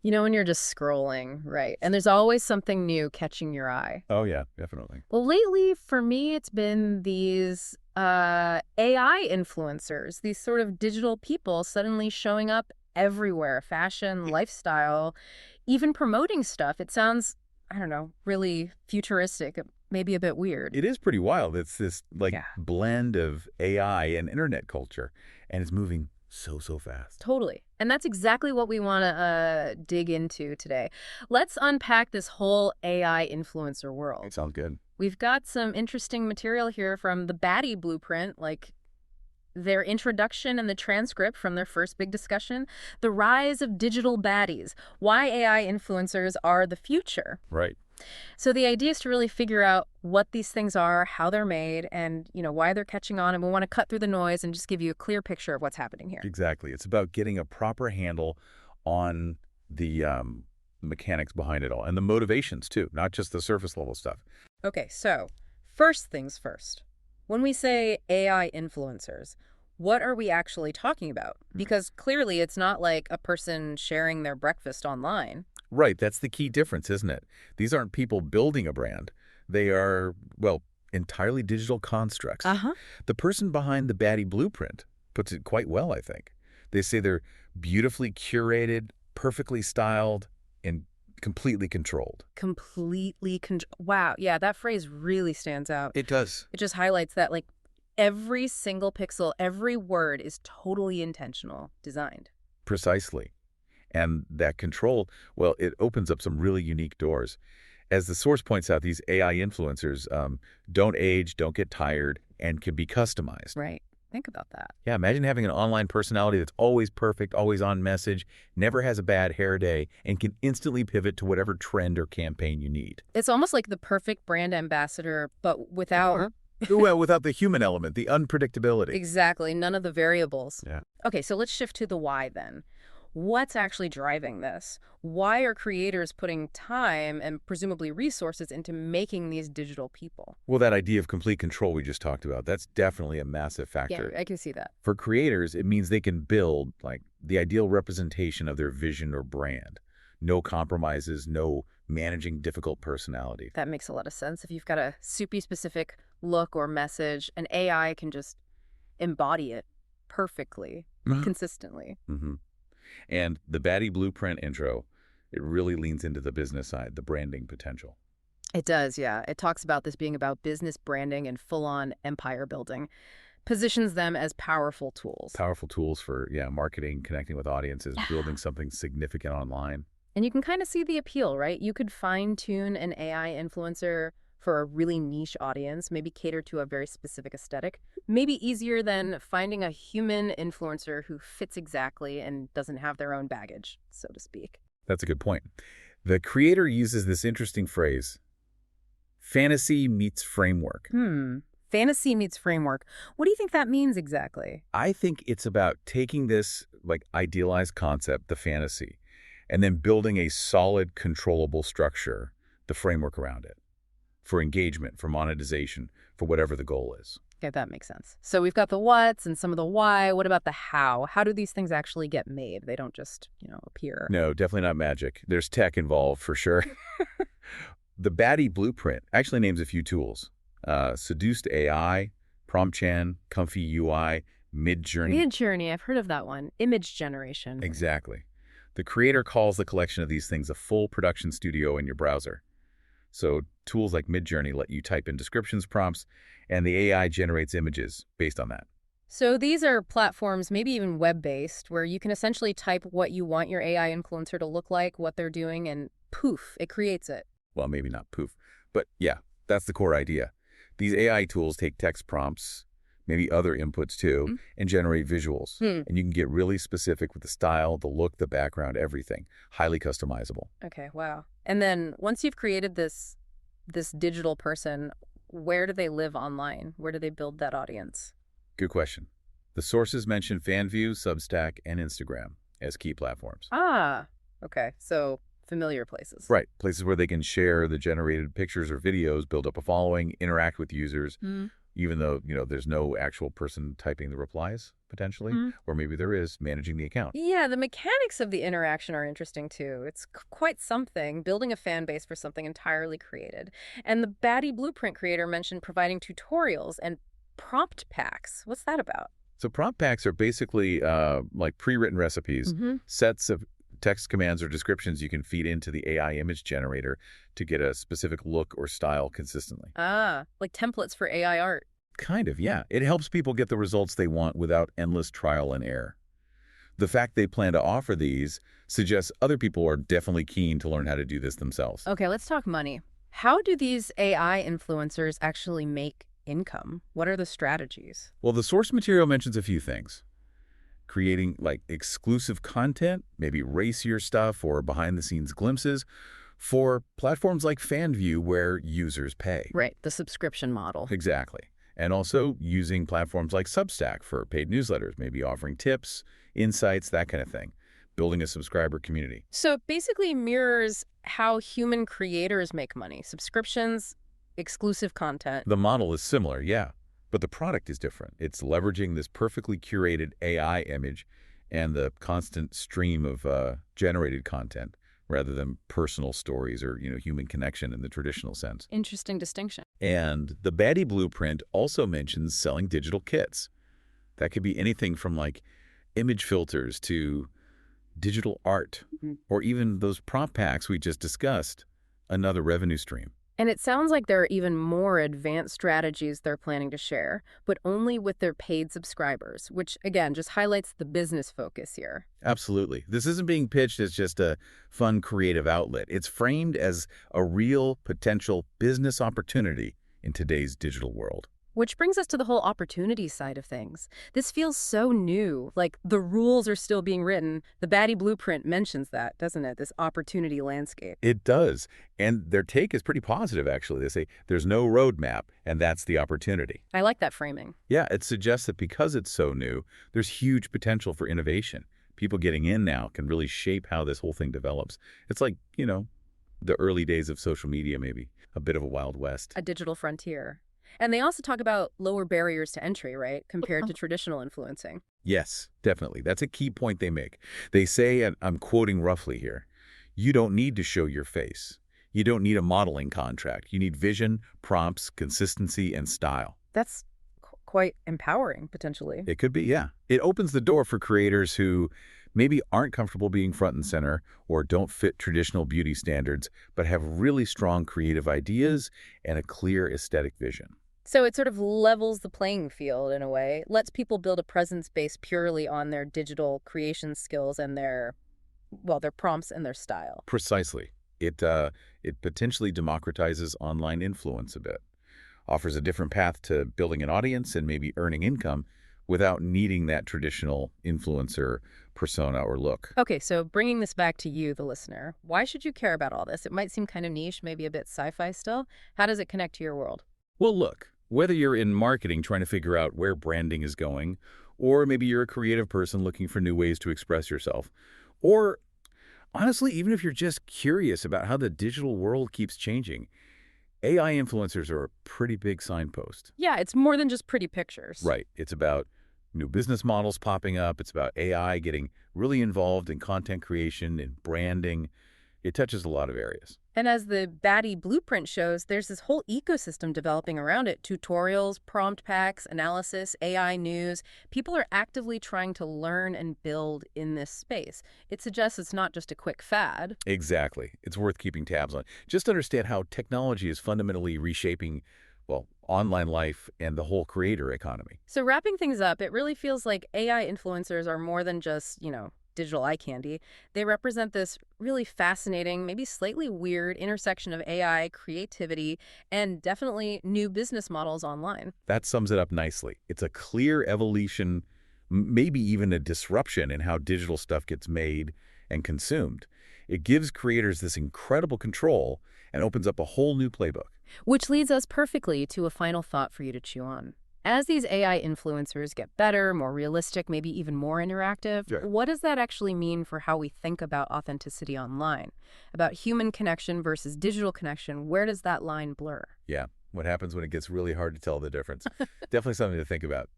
You know, when you're just scrolling, right? And there's always something new catching your eye. Oh, yeah, definitely. Well, lately, for me, it's been these AI influencers, these sort of digital people suddenly showing up everywhere, fashion, lifestyle, even promoting stuff. It sounds, I don't know, really futuristic, maybe a bit weird. It is pretty wild. It's this, like, Yeah. blend of AI and internet culture, and it's moving so fast. Totally. And that's exactly what we want to dig into today. Let's unpack this whole AI influencer world. Sounds good. We've got some interesting material here from the Baddie Blueprint, like their introduction and the transcript from their first big discussion, The Rise of Digital Baddies, Why AI Influencers Are the Future. Right. So the idea is to really figure out what these things are, how they're made, and why they're catching on. And we want to cut through the noise and just give you a clear picture of what's happening here. Exactly. It's about getting a proper handle on the mechanics behind it all and the motivations, too, not just the surface level stuff. Okay, so first things first. When we say AI influencers, what are we actually talking about? Because clearly it's not like a person sharing their breakfast online. Right. That's the key difference, isn't it? These aren't people building a brand. They are, well, entirely digital constructs. Uh-huh. The person behind the Baddie Blueprint puts it quite well, I think. They say they're beautifully curated, perfectly styled, and completely controlled. Wow, yeah, that phrase really stands out. It does. It just highlights that, like, every single pixel, every word is totally intentional, designed. Precisely. And that control, well, it opens up some really unique doors. As the source points out, these AI influencers don't age, don't get tired, and can be customized. Right. Think about that. Yeah, imagine having an online personality that's always perfect, always on message, never has a bad hair day, and can instantly pivot to whatever trend or campaign you need. It's almost like the perfect brand ambassador, but without... Well, without the human element, the unpredictability. Exactly, none of the variables. Yeah. Okay, so let's shift to the why then. What's actually driving this? Why are creators putting time and presumably resources into making these digital people? Well, that idea of complete control we just talked about, that's definitely a massive Yeah, factor. I can see that. For creators, it means they can build, like, the ideal representation of their vision or brand. No compromises, no managing difficult personality. That makes a lot of sense. If you've got a soupy specific look or message, an AI can just embody it perfectly, consistently. Mm-hmm. And the Baddie Blueprint intro, it really leans into the business side, the branding potential. It does, yeah. It talks about this being about business branding and full-on empire building. Positions them as powerful tools. Powerful tools for, yeah, marketing, connecting with audiences, building something significant online. And you can kind of see the appeal, right? You could fine-tune an AI influencer for a really niche audience, maybe cater to a very specific aesthetic. Maybe easier than finding a human influencer who fits exactly and doesn't have their own baggage, so to speak. That's a good point. The creator uses this interesting phrase, fantasy meets framework. Fantasy meets framework. What do you think that means exactly? I think it's about taking this, like, idealized concept, the fantasy, and then building a solid, controllable structure, the framework around it, for engagement, for monetization, for whatever the goal is. Okay, that makes sense. So we've got the what's and some of the why. What about the how? How do these things actually get made? They don't just, appear. No, definitely not magic. There's tech involved, for sure. The Baddie Blueprint actually names a few tools. Seduced AI, Promptchan, Comfy UI, Midjourney. Midjourney, I've heard of that one. Image generation. Exactly. The creator calls the collection of these things a full production studio in your browser. So tools like Midjourney let you type in descriptions, prompts, and the AI generates images based on that. So these are platforms, maybe even web-based, where you can essentially type what you want your AI influencer to look like, what they're doing, and poof, it creates it. Well, maybe not poof, but yeah, that's the core idea. These AI tools take text prompts, maybe other inputs too, and generate visuals. And you can get really specific with the style, the look, the background, everything. Highly customizable. Okay, wow. And then once you've created this digital person, where do they live online? Where do they build that audience? Good question. The sources mention FanView, Substack, and Instagram as key platforms. Ah, okay. So familiar places. Right. Places where they can share the generated pictures or videos, build up a following, interact with users. even though, there's no actual person typing the replies, potentially. Or maybe there is, managing the account. Yeah, the mechanics of the interaction are interesting too. It's quite something, building a fan base for something entirely created. And the Baddie Blueprint creator mentioned providing tutorials and prompt packs. What's that about? So prompt packs are basically like pre-written recipes, sets of text commands or descriptions you can feed into the AI image generator to get a specific look or style consistently. Ah, like templates for AI art. Kind of, yeah. It helps people get the results they want without endless trial and error. The fact they plan to offer these suggests other people are definitely keen to learn how to do this themselves. Okay, let's talk money. How do these AI influencers actually make income? What are the strategies? Well, the source material mentions a few things. Creating like exclusive content, maybe racier stuff or behind-the-scenes glimpses for platforms like FanView where users pay. Right, the subscription model. Exactly. And also using platforms like Substack for paid newsletters, maybe offering tips, insights, that kind of thing. Building a subscriber community. So it basically mirrors how human creators make money. Subscriptions, exclusive content. The model is similar, yeah, but the product is different. It's leveraging this perfectly curated AI image and the constant stream of generated content rather than personal stories or, human connection in the traditional sense. Interesting distinction. And the Baddie Blueprint also mentions selling digital kits. That could be anything from like image filters to digital art, or even those prompt packs we just discussed, another revenue stream. And it sounds like there are even more advanced strategies they're planning to share, but only with their paid subscribers, which, again, just highlights the business focus here. Absolutely. This isn't being pitched as just a fun creative outlet. It's framed as a real potential business opportunity in today's digital world. Which brings us to the whole opportunity side of things. This feels so new, like the rules are still being written. The Baddie Blueprint mentions that, doesn't it? This opportunity landscape. It does. And their take is pretty positive, actually. They say there's no roadmap, and that's the opportunity. I like that framing. Yeah, it suggests that because it's so new, there's huge potential for innovation. People getting in now can really shape how this whole thing develops. It's like, the early days of social media, maybe. A bit of a Wild West. A digital frontier. And they also talk about lower barriers to entry, right, compared to traditional influencing. Yes, definitely. That's a key point they make. They say, and I'm quoting roughly here, you don't need to show your face. You don't need a modeling contract. You need vision, prompts, consistency, and style. That's quite empowering, potentially. It could be, yeah. It opens the door for creators who maybe aren't comfortable being front and center or don't fit traditional beauty standards, but have really strong creative ideas and a clear aesthetic vision. So it sort of levels the playing field in a way, lets people build a presence based purely on their digital creation skills and their prompts and their style. Precisely. It potentially democratizes online influence a bit, offers a different path to building an audience and maybe earning income without needing that traditional influencer persona or look. Okay, so bringing this back to you, the listener, why should you care about all this? It might seem kind of niche, maybe a bit sci-fi still. How does it connect to your world? Well, look, whether you're in marketing trying to figure out where branding is going, or maybe you're a creative person looking for new ways to express yourself, or honestly, even if you're just curious about how the digital world keeps changing, AI influencers are a pretty big signpost. Yeah, it's more than just pretty pictures. Right. It's about new business models popping up. It's about AI getting really involved in content creation and branding. It touches a lot of areas. And as the Baddie Blueprint shows, there's this whole ecosystem developing around it. Tutorials, prompt packs, analysis, AI news. People are actively trying to learn and build in this space. It suggests it's not just a quick fad. Exactly. It's worth keeping tabs on. Just understand how technology is fundamentally reshaping, online life and the whole creator economy. So wrapping things up, it really feels like AI influencers are more than just, digital eye candy. They represent this really fascinating, maybe slightly weird intersection of AI, creativity, and definitely new business models online. That sums it up nicely. It's a clear evolution, maybe even a disruption in how digital stuff gets made and consumed. It gives creators this incredible control and opens up a whole new playbook. Which leads us perfectly to a final thought for you to chew on. As these AI influencers get better, more realistic, maybe even more interactive, what does that actually mean for how we think about authenticity online? About human connection versus digital connection, where does that line blur? Yeah, What happens when it gets really hard to tell the difference? Definitely something to think about.